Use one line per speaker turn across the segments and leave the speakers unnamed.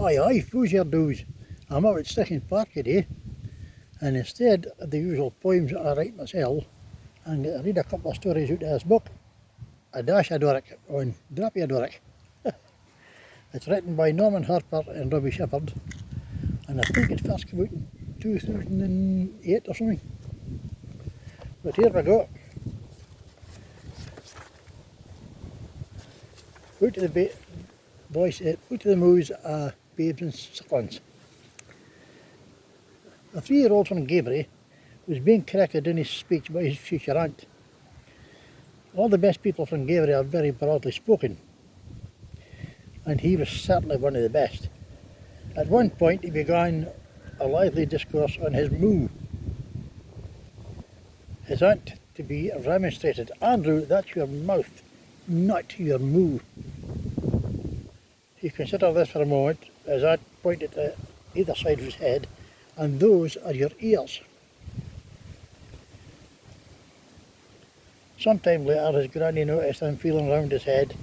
Aye, who's your dues? I'm out at Sticking Park today, and instead of the usual poems I write myself, I'm going to read a couple of stories out of this book, A Dash of DORIC, on Drappy of DORIC. It's written by Norman Harper and Robbie Shepherd, and I think it first came out in 2008 or something. But here we go. Out to the out to the mows babes and sucklings. A 3-year-old from Gabriel was being corrected in his speech by his future aunt. All the best people from Gabriel are very broadly spoken, and he was certainly one of the best. At one point he began a lively discourse on his moo. His aunt to be remonstrated, "Andrew, that's your mouth, not your moo." He considered this for a moment. His aunt pointed to either side of his head, "And those are your ears." Sometime later his granny noticed him feeling round his head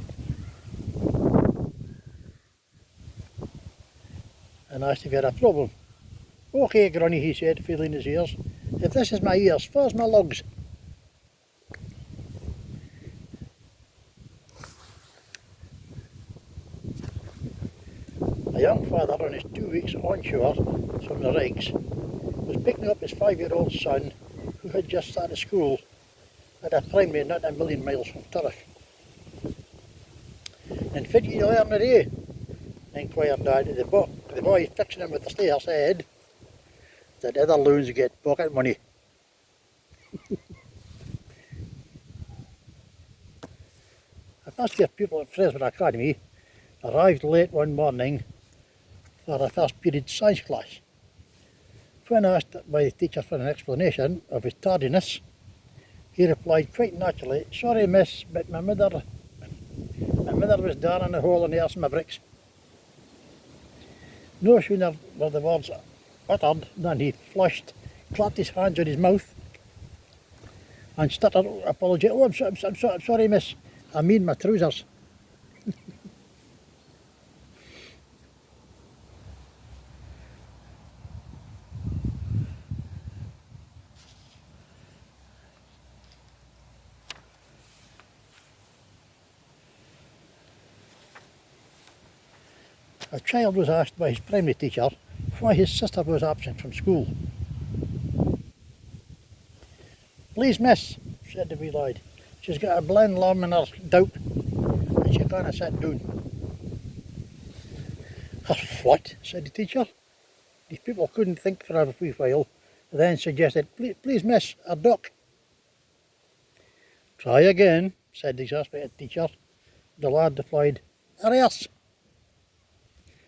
and asked if he had a problem. "Okay, granny," he said, feeling his ears. "If this is my ears, where's my lugs?" A young father on his 2 weeks onshore from the rigs was picking up his 5-year-old son, who had just started school at a primary not a million miles from Turriff. "And fid you learn today?" inquired Dad. The boy fixing him with the stare said that other loons get pocket money. A first year pupil at Fresno Academy arrived late one morning for a first period science class. When asked by the teacher for an explanation of his tardiness, he replied quite naturally, "Sorry miss, but my mother was darning a hole in the arse of my bricks." No sooner were the words uttered than he flushed, clapped his hands on his mouth and stuttered apology. "Oh, I'm sorry miss, I mean my trousers." A child was asked by his primary teacher why his sister was absent from school. "Please miss," said the wee lad, "she's got a blind lamb in her doubt and she can't sit down." "Her what?" said the teacher. These people couldn't think for a wee while, then suggested, Please miss, a duck." "Try again," said the exasperated teacher. The lad replied, "A horse."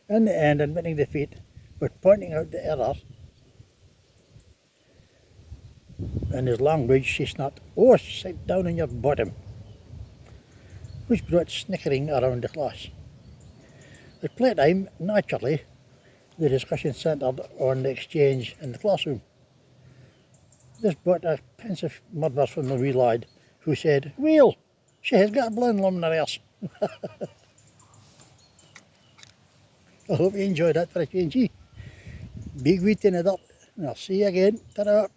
In the end, admitting defeat, but pointing out the error in his language, she snapped, "Oh, sit down on your bottom," which brought snickering around the class. At playtime, naturally, the discussion centred on the exchange in the classroom. This brought a pensive murmur from the wee lad, who said, "Well, she has got a blind lamb in her arse." I hope you enjoyed that for a change. Big wheat in the dirt, and I'll see you again. Ta-da!